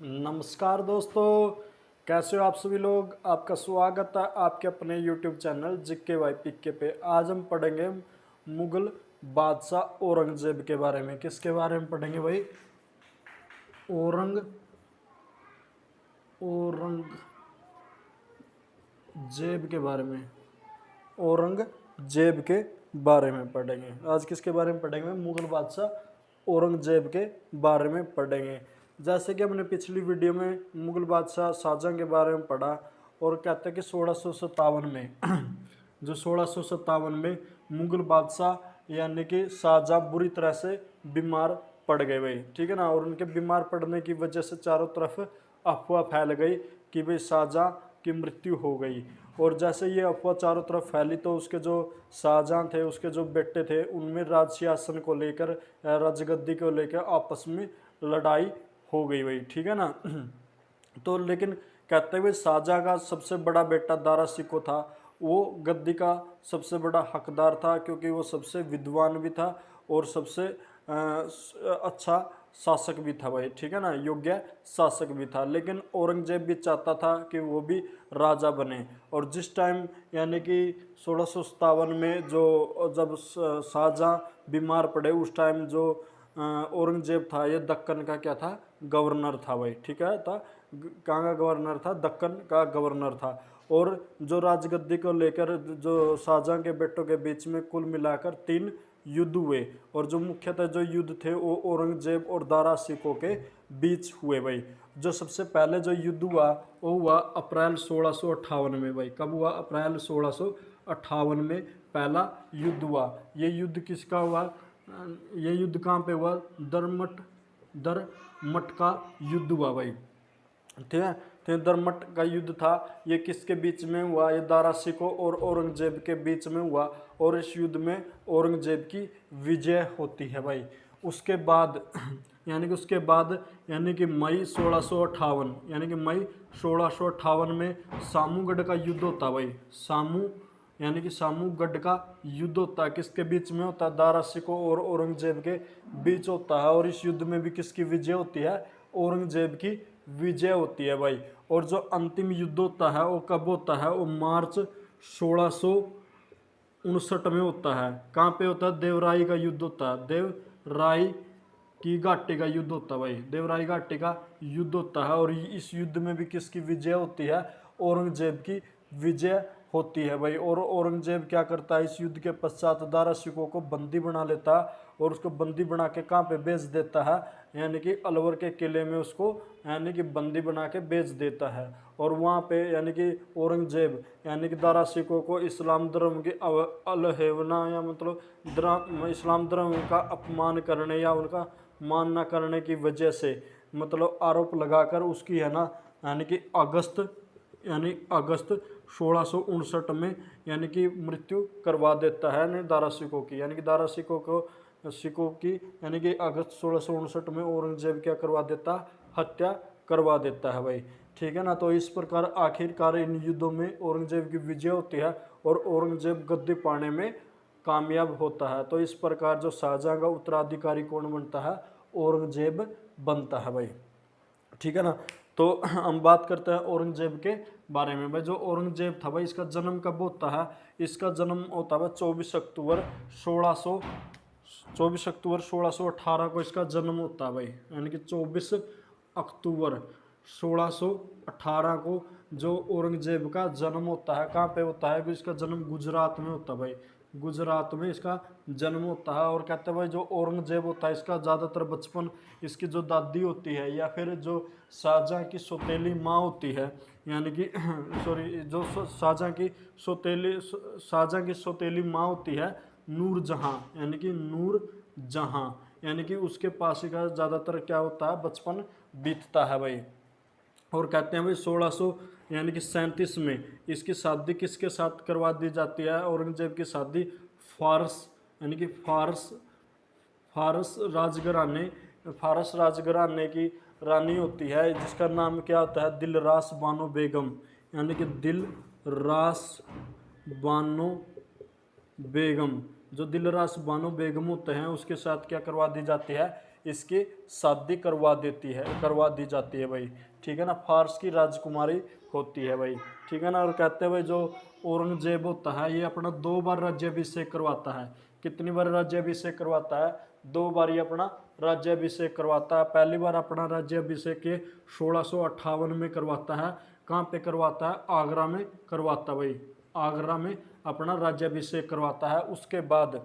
नमस्कार दोस्तों, कैसे हो आप सभी लोग। आपका स्वागत है आपके अपने YouTube चैनल जिक्के वाई पिक्के पे। आज हम पढ़ेंगे मुगल बादशाह औरंगजेब के बारे में। किसके बारे में पढ़ेंगे भाई? औरंगजेब के बारे में। औरंगजेब के बारे में पढ़ेंगे आज। किसके बारे में पढ़ेंगे? मुगल बादशाह औरंगजेब के बारे में पढ़ेंगे। जैसे कि हमने पिछली वीडियो में मुगल बादशाह शाहजहां के बारे में पढ़ा और कहते हैं कि 1657 में जो 1657 में मुगल बादशाह यानी कि शाहजहां बुरी तरह से बीमार पड़ गए भाई, ठीक है ना। और उनके बीमार पड़ने की वजह से चारों तरफ अफवाह फैल गई कि भाई शाहजहां की मृत्यु हो गई। और जैसे ये अफवाह चारों तरफ फैली तो उसके जो शाहजहां थे, उसके जो बेटे थे, उनमें राज सिंहासन को लेकर, राजगद्दी को लेकर आपस में लड़ाई हो गई भाई, ठीक है ना। तो लेकिन कहते हुए शाहजहां का सबसे बड़ा बेटा दारा शिकोह था, वो गद्दी का सबसे बड़ा हकदार था, क्योंकि वो सबसे विद्वान भी था और सबसे अच्छा शासक भी था भाई, ठीक है ना, योग्य शासक भी था। लेकिन औरंगजेब भी चाहता था कि वो भी राजा बने। और जिस टाइम यानी कि 1657 में जो जब शाहजहां बीमार पड़े, उस टाइम जो औरंगजेब था, ये दक्कन का क्या था? गवर्नर था भाई, ठीक है। था कहाँ का गवर्नर था? दक्कन का गवर्नर था। और जो राजगद्दी को लेकर जो शाहजहां के बेटों के बीच में कुल मिलाकर 3 युद्ध हुए। और जो मुख्यतः जो युद्ध थे वो औरंगजेब और दारा शिकोह के बीच हुए भाई। जो सबसे पहले जो युद्ध हुआ वो हुआ अप्रैल 1658 में भाई। कब हुआ? अप्रैल 1658 में पहला युद्ध हुआ। ये युद्ध किसका हुआ? ये युद्ध कहाँ पे हुआ? दरमट का युद्ध हुआ भाई, ठीक है। तो दरमट का युद्ध था। ये किसके बीच में हुआ? ये दारा शिकोह और औरंगजेब के बीच में हुआ। और इस युद्ध में औरंगजेब की विजय होती है भाई। उसके बाद यानी कि मई 1658 में सामूगढ़ का युद्ध होता भाई। सामूगढ़ का युद्ध होता है। किसके बीच में होता है? दारा शिकोह और औरंगजेब के बीच होता है। और इस युद्ध में भी किसकी विजय होती है? औरंगजेब की विजय होती है भाई। और जो अंतिम युद्ध होता है वो कब होता है? वो मार्च 1659 में होता है। कहाँ पे होता है? देवराई का युद्ध होता है। देवराई की घाटी का युद्ध होता है भाई। देवराई घाटी का युद्ध होता है। और इस युद्ध में भी किसकी विजय होती है? औरंगजेब की विजय होती है भाई। और औरंगजेब क्या करता है? इस युद्ध के पश्चात दारा शिकोह को बंदी बना लेता है और उसको बंदी बना के कहाँ पे भेज देता है? यानी कि अलवर के किले में उसको यानी कि बंदी बना के भेज देता है। और वहाँ पे यानी कि औरंगजेब यानी कि दारा शिकोह को इस्लाम धर्म की अवहेलना या मतलब इस्लाम धर्म का अपमान करने या उनका मान न करने की वजह से मतलब आरोप लगाकर उसकी है ना यानी कि अगस्त 1659 में यानी कि मृत्यु करवा देता है दारा शिकोह की। यानी कि दारा शिकोह की यानी कि अगस्त 1659 में औरंगजेब क्या करवा देता? हत्या करवा देता है भाई, ठीक है ना। तो इस प्रकार आखिरकार इन युद्धों में औरंगजेब की विजय होती है और औरंगजेब गद्दी पाने में कामयाब होता है। तो इस प्रकार जो शाहजहां का उत्तराधिकारी कौन बनता है? औरंगजेब बनता है भाई, ठीक है ना। तो हम बात करते हैं औरंगजेब के बारे में भाई। जो औरंगजेब था भाई, इसका जन्म कब होता है? इसका जन्म होता है 24 अक्टूबर 1618 को इसका जन्म होता है भाई। यानी कि 24 अक्टूबर 1618 को जो औरंगजेब का जन्म होता है। कहाँ पे होता है? इसका जन्म गुजरात में होता है भाई। गुजरात में इसका जन्म होता है। और कहते हैं भाई जो औरंगजेब होता है इसका ज़्यादातर बचपन इसकी जो दादी होती है या फिर जो शाहजहां की सौतेली माँ होती है यानी कि सॉरी जो शाहजहां की सौतेली माँ होती है नूरजहां, यानी कि उसके पास ही का ज़्यादातर क्या होता है? बचपन बीतता है भाई। और कहते हैं भाई 1600 यानी कि 37 में इसकी शादी किसके साथ करवा दी जाती है? औरंगजेब की शादी फारस यानी कि फारस राजघराने की रानी होती है जिसका नाम क्या होता है? दिलरास बानो बेगम, यानी कि दिलरास बानो बेगम जो दिलरास बानो बेगम होते हैं उसके साथ क्या करवा दी जाती है, इसकी शादी करवा दी जाती है भाई, ठीक है ना। फारस की राजकुमारी होती है भाई, ठीक है ना। और कहते हैं भाई जो औरंगजेब होता है ये अपना 2 बार राज्याभिषेक करवाता है। कितनी बार राज्याभिषेक करवाता है, 2 बार ये अपना राज्याभिषेक करवाता है। पहली बार अपना राज्याभिषेक ये 1658 में करवाता है। कहाँ पे करवाता है, आगरा में करवाता है भाई, आगरा में अपना राज्याभिषेक करवाता है। उसके बाद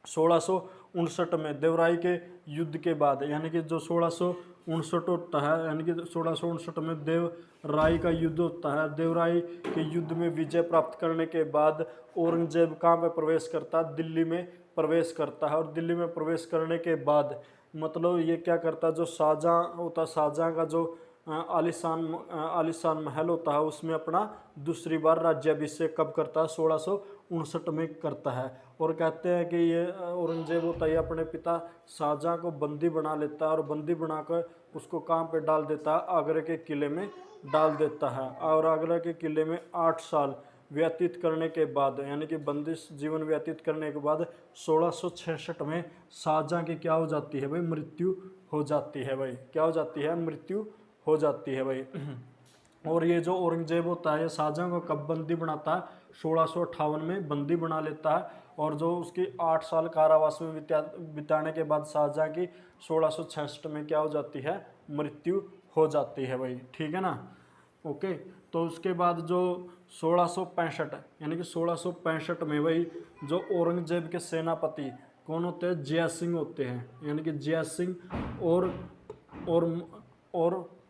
1659 में देवराई के युद्ध के बाद, यानी कि जो 1659 होता है, यानी कि 1659 में देवराई का युद्ध होता है। देवराई के युद्ध में विजय प्राप्त करने के बाद औरंगजेब कहाँ में प्रवेश करता है, दिल्ली में प्रवेश करता है। और दिल्ली में प्रवेश करने के बाद मतलब ये क्या करता है, जो शाहजहाँ होता है, शाहजहाँ का जो आलिशान महल होता है उसमें अपना दूसरी बार राज्याभिषेक कब करता है, 1659 में करता है। और कहते हैं कि ये औरंगजेब होता है अपने पिता शाहजहाँ को बंदी बना लेता है और बंदी बनाकर उसको कहाँ पे डाल देता है, आगरा के किले में डाल देता है। और आगरा के किले में 8 साल व्यतीत करने के बाद, यानी कि बंदिश जीवन व्यतीत करने के बाद 1666 में शाहजहाँ की क्या हो जाती है भाई, मृत्यु हो जाती है भाई, क्या हो जाती है, मृत्यु हो जाती है भाई। और ये जो औरंगजेब होता है ये शाहजहाँ को कब बंदी बनाता है, 1658 में बंदी बना लेता है। और जो उसकी 8 साल कारावास में बिताने के बाद शाहजहाँ की 1666 में क्या हो जाती है, मृत्यु हो जाती है भाई, ठीक है ना। ओके, तो उसके बाद जो 1665 यानी कि 1665 में भाई जो औरंगजेब के सेनापति कौन होते हैं, जय सिंह होते हैं, यानी कि जय सिंह और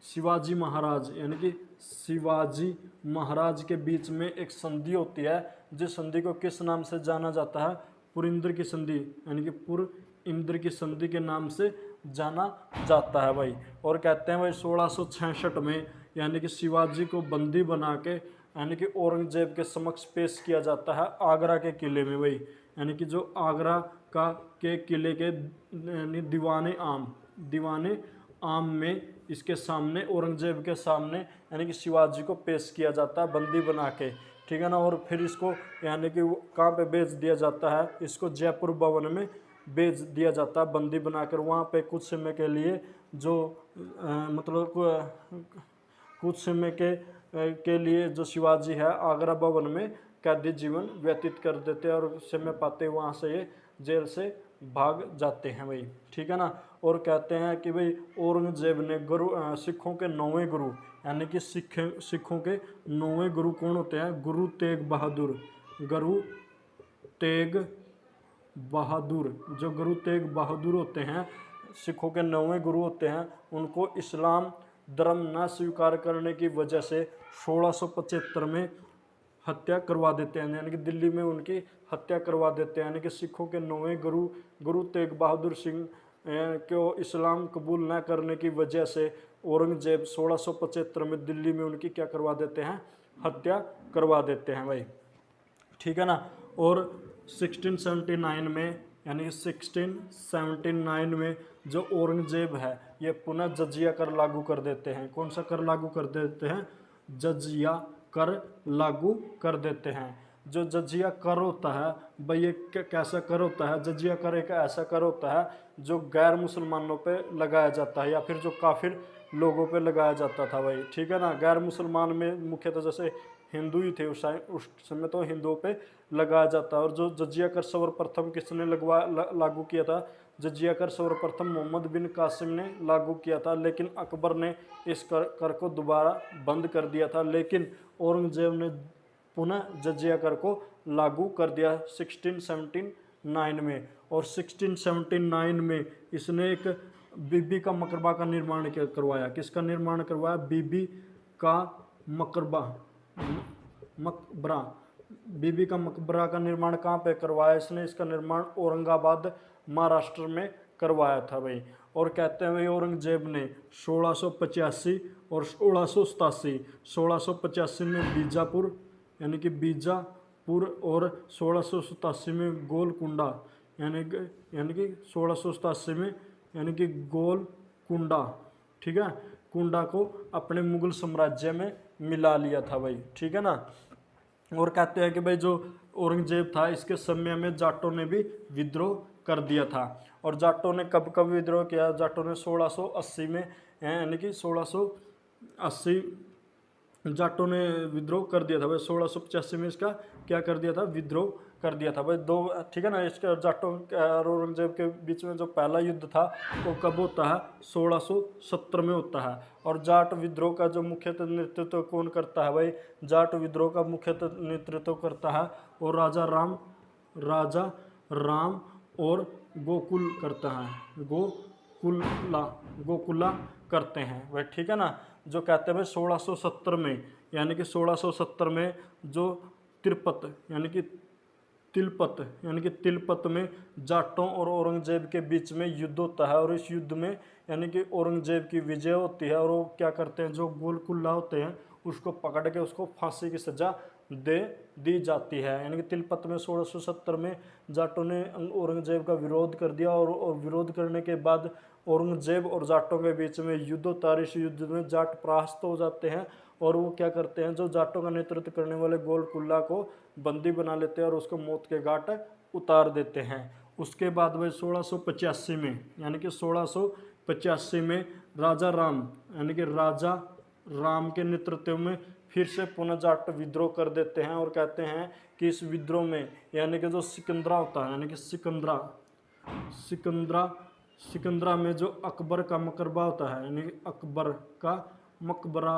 शिवाजी महाराज, यानी कि शिवाजी महाराज के बीच में एक संधि होती है, जिस संधि को किस नाम से जाना जाता है, पुरिंदर की संधि, यानी कि पुरिंदर की संधि के नाम से जाना जाता है भाई। और कहते हैं भाई 1666 में यानी कि शिवाजी को बंदी बना के यानी कि औरंगजेब के समक्ष पेश किया जाता है आगरा के किले में भाई, यानी कि जो आगरा का के किले के यानी दीवाने आम में इसके सामने, औरंगजेब के सामने यानी कि शिवाजी को पेश किया जाता है बंदी बना के, ठीक है ना। और फिर इसको यानी कि कहाँ पे भेज दिया जाता है, इसको जयपुर भवन में भेज दिया जाता है बंदी बनाकर। वहाँ पे कुछ समय के लिए जो मतलब कुछ समय के लिए जो शिवाजी है आगरा भवन में कैदी जीवन व्यतीत कर देते हैं और समय पाते वहाँ से ये जेल से भाग जाते हैं भाई, ठीक है ना। और कहते हैं कि भाई औरंगजेब ने सिखों के 9वें गुरु, यानी कि सिखों के 9वें गुरु कौन होते हैं, गुरु तेग बहादुर, जो गुरु तेग बहादुर होते हैं, सिखों के 9वें गुरु होते हैं, उनको इस्लाम धर्म न स्वीकार करने की वजह से 1675 में हत्या करवा देते हैं, यानी कि दिल्ली में उनकी हत्या करवा देते हैं। यानी कि सिखों के 9वें गुरु तेग बहादुर सिंह को इस्लाम कबूल न करने की वजह से औरंगजेब 1675 में दिल्ली में उनकी क्या करवा देते हैं, हत्या करवा देते हैं भाई, ठीक है ना। और 1679 में यानी कि 1679 में जो औरंगजेब है ये पुनः जजिया कर लागू कर देते हैं। कौन सा कर लागू कर देते हैं, जजिया कर लागू कर देते हैं। जो जजिया कर होता है भाई ये कैसा कर होता है, जजिया कर एक ऐसा कर होता है जो गैर मुसलमानों पे लगाया जाता है या फिर जो काफिर लोगों पे लगाया जाता था भाई, ठीक है ना। गैर मुसलमान में मुख्यतः जैसे हिंदू ही थे उस समय तो हिंदुओं पे लगाया जाता है। और जो जजिया कर सर्वप्रथम किसने लागू किया था, जजिया कर सर्वप्रथम मोहम्मद बिन कासिम ने लागू किया था, लेकिन अकबर ने इस कर को दोबारा बंद कर दिया था। लेकिन औरंगजेब ने पुनः जजिया कर को लागू कर दिया 1679 में। और 1679 में इसने एक बीबी का मकबरा का निर्माण करवाया। किसका निर्माण करवाया, बीबी का मकबरा, बीबी का मकबरा का निर्माण कहाँ पे करवाया इसने, इसका निर्माण औरंगाबाद महाराष्ट्र में करवाया था भाई। और कहते हैं भाई औरंगजेब ने 1685 और 1687 में बीजापुर यानी कि बीजापुर और 1687 में गोलकुंडा यानी कि 1687 में यानी कि गोलकुंडा, ठीक है, कुंडा को अपने मुगल साम्राज्य में मिला लिया था भाई, ठीक है ना। और कहते हैं कि भाई जो औरंगजेब था, इसके समय में जाटों ने भी विद्रोह कर दिया था। और जाटों ने कब कब विद्रोह किया? जाटों ने 1680 में, यानी कि 1680 जाटों ने विद्रोह कर दिया था भाई। 1685 में इसका क्या कर दिया था? विद्रोह कर दिया था भाई। दो, ठीक है ना। इसका जाटों और औरंगजेब के बीच में जो पहला युद्ध था वो कब होता है? 1670 में होता है। और जाट विद्रोह का जो मुख्यतः नेतृत्व कौन करता है भाई? जाट विद्रोह का मुख्यतः नेतृत्व करता है और राजा राम और गोकुल करता है, गोकुला करते हैं भाई, ठीक है ना। जो कहते हैं भाई 1670 में, यानी कि 1670 में जो तिलपत में जाटों और औरंगजेब के बीच में युद्ध होता है। और इस युद्ध में यानी कि औरंगजेब की विजय होती है और वो क्या करते हैं? जो गोलकुल्ला होते हैं उसको पकड़ के उसको फांसी की सजा दे दी जाती है। यानी कि तिलपत में 1670 में जाटों ने औरंगजेब का विरोध कर दिया और विरोध करने के बाद औरंगजेब और जाटों के बीच में युद्ध होता है। इस युद्ध में जाट परास्त हो जाते हैं और वो क्या करते हैं? जो जाटों का नेतृत्व करने वाले गोलकुल्ला को बंदी बना लेते हैं और उसको मौत के घाट उतार देते हैं। उसके बाद वह 1685 में, यानी कि 1685 में राजा राम, यानी कि राजा राम के नेतृत्व में फिर से पुनः जाट विद्रोह कर देते हैं और कहते हैं कि इस विद्रोह में, यानी कि जो सिकंदरा होता है, यानी कि सिकंदरा में जो अकबर का मकबरा होता है, यानी कि अकबर का मकबरा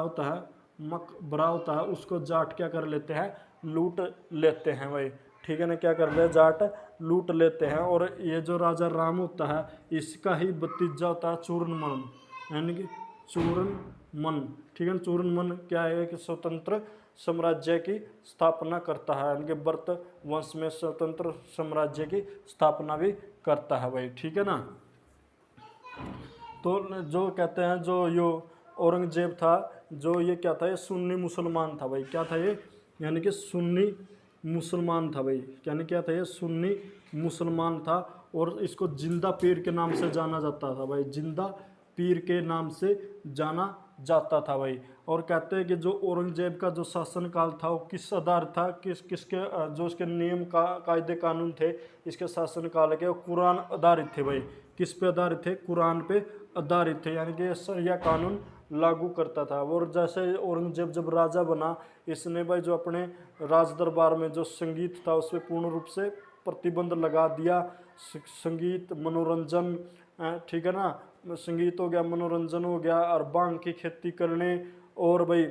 होता है, उसको जाट क्या कर लेते हैं? लूट लेते हैं भाई, ठीक है ना। क्या कर ले? जाट लूट लेते हैं। और ये जो राजा राम होता है इसका ही भतीजा होता है चूरनमन, यानी कि चूरनमन, ठीक है। चूरनमन क्या है? कि स्वतंत्र साम्राज्य की स्थापना करता है, यानी कि भरत वंश में स्वतंत्र साम्राज्य की स्थापना भी करता है भाई, ठीक है ना। तो जो कहते हैं जो यो औरंगजेब था, जो ये क्या था? ये सुन्नी मुसलमान था भाई। क्या था ये? यानी कि सुन्नी मुसलमान था भाई। यानी क्या था? ये सुन्नी मुसलमान था और इसको जिंदा पीर के नाम से जाना जाता था भाई। जिंदा पीर के नाम से जाना जाता था भाई। और कहते हैं कि जो औरंगजेब का जो शासनकाल था वो किस आधार था, किसके जो उसके नियम का कायदे कानून थे इसके शासनकाल के, वो कुरान आधारित थे भाई। किस पे आधारित थे? कुरान पे आधारित थे, यानी कि शरिया कानून लागू करता था। और जैसे औरंगजेब जब राजा बना, इसने भाई जो अपने राज दरबार में जो संगीत था उस पर पूर्ण रूप से प्रतिबंध लगा दिया। संगीत, मनोरंजन, ठीक है ना, संगीत हो गया, मनोरंजन हो गया, और भांग की खेती करने। और भाई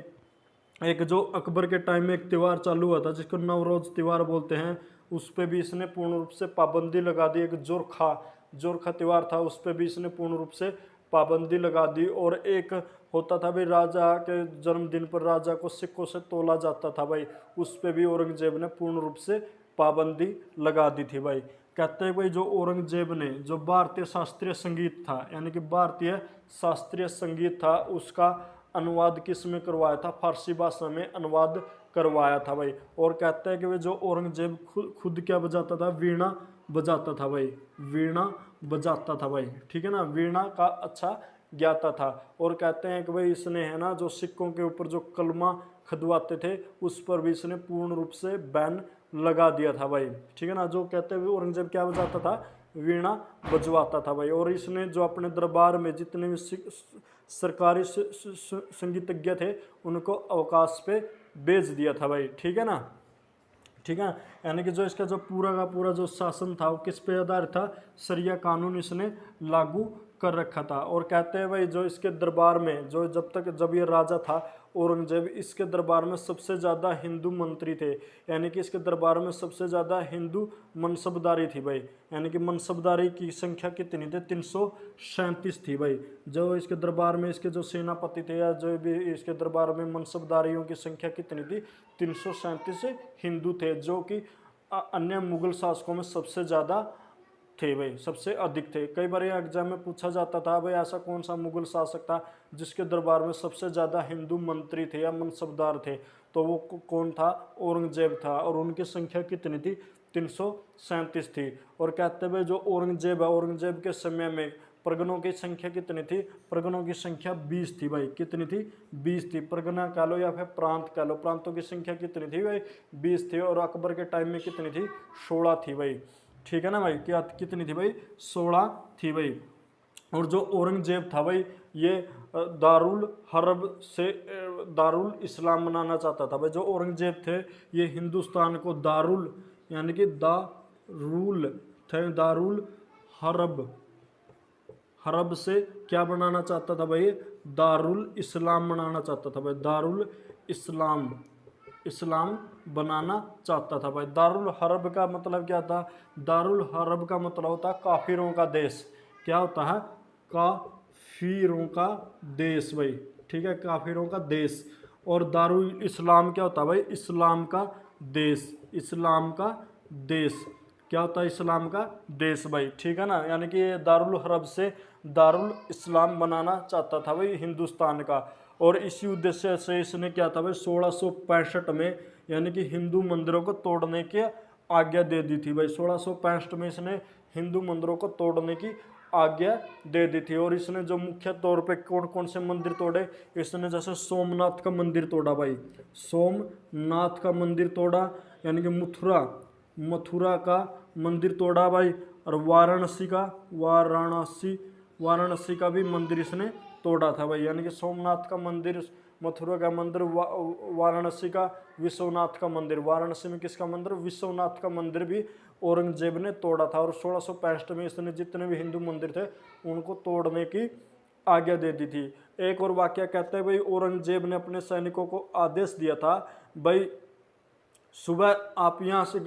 एक जो अकबर के टाइम में एक त्यौहार चालू हुआ था जिसको नवरोज त्यौहार बोलते हैं, उस पर भी इसने पूर्ण रूप से पाबंदी लगा दी। एक जोरखा त्यौहार था, उस पर भी इसने पूर्ण रूप से पाबंदी लगा दी। और एक होता था भाई राजा के जन्मदिन पर राजा को सिक्कों से तोला जाता था भाई, उस पर भी औरंगजेब ने पूर्ण रूप से पाबंदी लगा दी थी भाई। कहते हैं भाई जो औरंगजेब ने जो भारतीय शास्त्रीय संगीत था, यानी कि भारतीय शास्त्रीय संगीत था, उसका अनुवाद किस में करवाया था? फारसी भाषा में अनुवाद करवाया था भाई। और कहते हैं कि भाई जो औरंगजेब खुद क्या बजाता था? वीणा बजाता था भाई, वीणा बजाता था भाई, ठीक है ना। वीणा का अच्छा ज्ञाता था। और कहते हैं कि भाई इसने, है ना, जो सिक्कों के ऊपर जो कलमा खदवाते थे उस पर भी इसने पूर्ण रूप से बैन लगा दिया था भाई, ठीक है ना। जो कहते हैं औरंगजेब क्या बजाता था? वीणा बजवाता था भाई। और इसने जो अपने दरबार में जितने भी सरकारी संगीतज्ञ थे उनको अवकाश पे भेज दिया था भाई, ठीक है ना, ठीक है। यानी कि जो इसका जो पूरा का पूरा जो शासन था वो किस पे आधारित था? शरिया कानून इसने लागू कर रखा था। और कहते हैं भाई जो इसके दरबार में जो जब ये राजा था औरंगजेब, इसके दरबार में सबसे ज़्यादा हिंदू मंत्री थे, यानी कि इसके दरबार में सबसे ज़्यादा हिंदू मनसबदारी थी भाई। यानी कि मनसबदारी की संख्या कितनी थी? 337 थी भाई। जो इसके दरबार में इसके जो सेनापति थे या जो भी इसके दरबार में मनसबदारियों की संख्या कितनी थी? 337 हिंदू थे, जो कि अन्य मुगल शासकों में सबसे ज़्यादा थे भाई, सबसे अधिक थे। कई बार एग्जाम में पूछा जाता था भाई ऐसा कौन सा मुगल शासक था जिसके दरबार में सबसे ज़्यादा हिंदू मंत्री थे या मनसबदार थे, तो वो कौन था? औरंगजेब था। और उनकी संख्या कितनी थी? 337 थी। और कहते हुए जो औरंगजेब है, औरंगजेब के समय में परगनों की संख्या कितनी थी, परगनों की संख्या 20 थी भाई, कितनी थी, 20 थी। परगना कह लो या फिर प्रांत कह लो, प्रांतों की संख्या कितनी थी भाई, 20 थी। और अकबर के टाइम में कितनी थी, 16 थी भाई, ठीक है ना भाई, क्या कितनी थी भाई, 16 थी भाई। और जो औरंगजेब था भाई, ये दारुल हरब से दारुल इस्लाम बनाना चाहता था भाई। जो औरंगजेब थे ये हिंदुस्तान को दारुल यानी कि दारुल थे, दारुल हरब, हरब से क्या बनाना चाहता था भाई, दारुल इस्लाम बनाना चाहता था भाई, दारुल इस्लाम, इस्लाम बनाना चाहता था भाई। दारुल हरब का मतलब क्या था, दारुल हरब का मतलब होता है काफिरों का देश। क्या होता है, काफिरों का देश भाई, ठीक है, काफिरों का देश। और दारुल इस्लाम क्या होता है भाई, इस्लाम का देश, इस्लाम का देश, क्या होता है, इस्लाम का देश भाई, ठीक है ना। यानी कि ये दारुल हरब से दारुल इस्लाम बनाना चाहता था भाई हिंदुस्तान का। और इसी उद्देश्य से इसने क्या था भाई, 1665 में यानी कि हिंदू मंदिरों को तोड़ने की आज्ञा दे दी थी भाई। 1665 में इसने हिंदू मंदिरों को तोड़ने की आज्ञा दे दी थी। और इसने जो मुख्य तौर पे कौन कौन से मंदिर तोड़े, इसने जैसे सोमनाथ का मंदिर तोड़ा भाई, सोमनाथ का मंदिर तोड़ा, यानी कि मथुरा, मथुरा का मंदिर तोड़ा भाई। और वाराणसी का, वाराणसी का भी मंदिर इसने तोड़ा था भाई। यानी कि सोमनाथ का मंदिर, मथुरा का मंदिर, वाराणसी का विश्वनाथ का मंदिर, वाराणसी में किसका मंदिर, विश्वनाथ का मंदिर भी औरंगजेब ने तोड़ा था। और 1665 में इसने जितने भी हिंदू मंदिर थे उनको तोड़ने की आज्ञा दे दी थी। एक और वाक्य कहते हैं भाई, औरंगजेब ने अपने सैनिकों को आदेश दिया था भाई, सुबह आप यहाँ से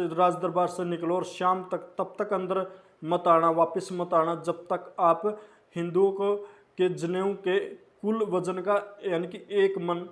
राज दरबार से निकलो और शाम तक, तब तक अंदर मत आना, वापस मत आना जब तक आप हिंदुओं को के जनेऊ के कुल वजन का यानी कि एक मन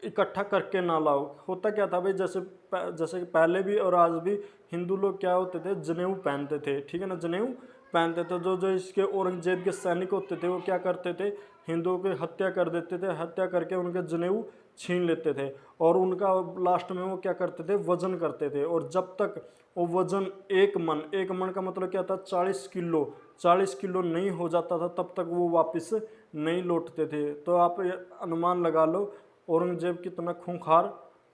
इकट्ठा करके ना लाओ। होता क्या था भाई, जैसे पहले भी और आज भी हिंदू लोग क्या होते थे, जनेऊ पहनते थे, ठीक है ना, जनेऊ पहनते थे। जो जो इसके औरंगजेब के सैनिक होते थे वो क्या करते थे, हिंदुओं की हत्या कर देते थे, हत्या करके उनके जनेऊ छीन लेते थे। और उनका लास्ट में वो क्या करते थे, वजन करते थे। और जब तक वो वजन एक मन का मतलब क्या था, 40 किलो, 40 किलो नहीं हो जाता था तब तक वो वापस नहीं लौटते थे। तो आप अनुमान लगा लो औरंगजेब कितना खूंखार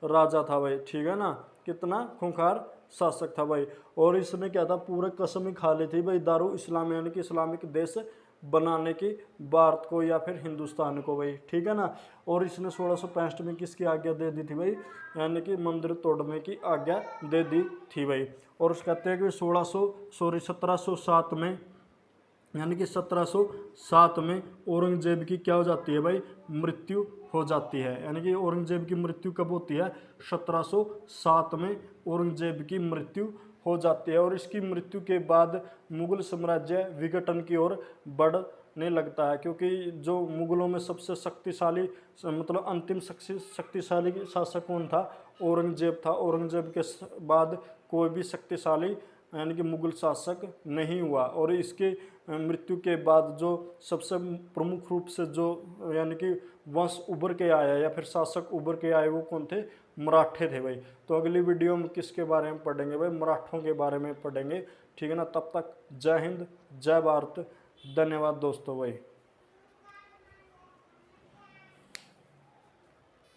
राजा था भाई, ठीक है ना, कितना खूंखार शासक था भाई। और इसने क्या था, पूरे कसम ही खा ली थी भाई, दारू इस्लाम यानी कि इस्लामिक देश बनाने की भारत को या फिर हिंदुस्तान को भाई, ठीक है ना। और इसने 1665 में किसकी आज्ञा दे दी थी भाई, यानी कि मंदिर तोड़ने की आज्ञा दे दी थी भाई। और उस कहते हैं कि 1707 में यानी कि 1707 में औरंगजेब की क्या हो जाती है भाई, मृत्यु हो जाती है। यानी कि औरंगजेब की मृत्यु कब होती है, 1707 में औरंगजेब की मृत्यु हो जाती है। और इसकी मृत्यु के बाद मुगल साम्राज्य विघटन की ओर बढ़ने लगता है, क्योंकि जो मुगलों में सबसे शक्तिशाली मतलब अंतिम शक्तिशाली शासक कौन था, औरंगजेब था। औरंगजेब के बाद कोई भी शक्तिशाली यानी कि मुगल शासक नहीं हुआ। और इसके मृत्यु के बाद जो सबसे प्रमुख रूप से जो यानी कि वंश उभर के आया या फिर शासक उभर के आए वो कौन थे, मराठे थे भाई। तो अगली वीडियो में किसके बारे में पढ़ेंगे भाई, मराठों के बारे में पढ़ेंगे, ठीक है ना। तब तक जय हिंद, जय भारत, धन्यवाद दोस्तों भाई।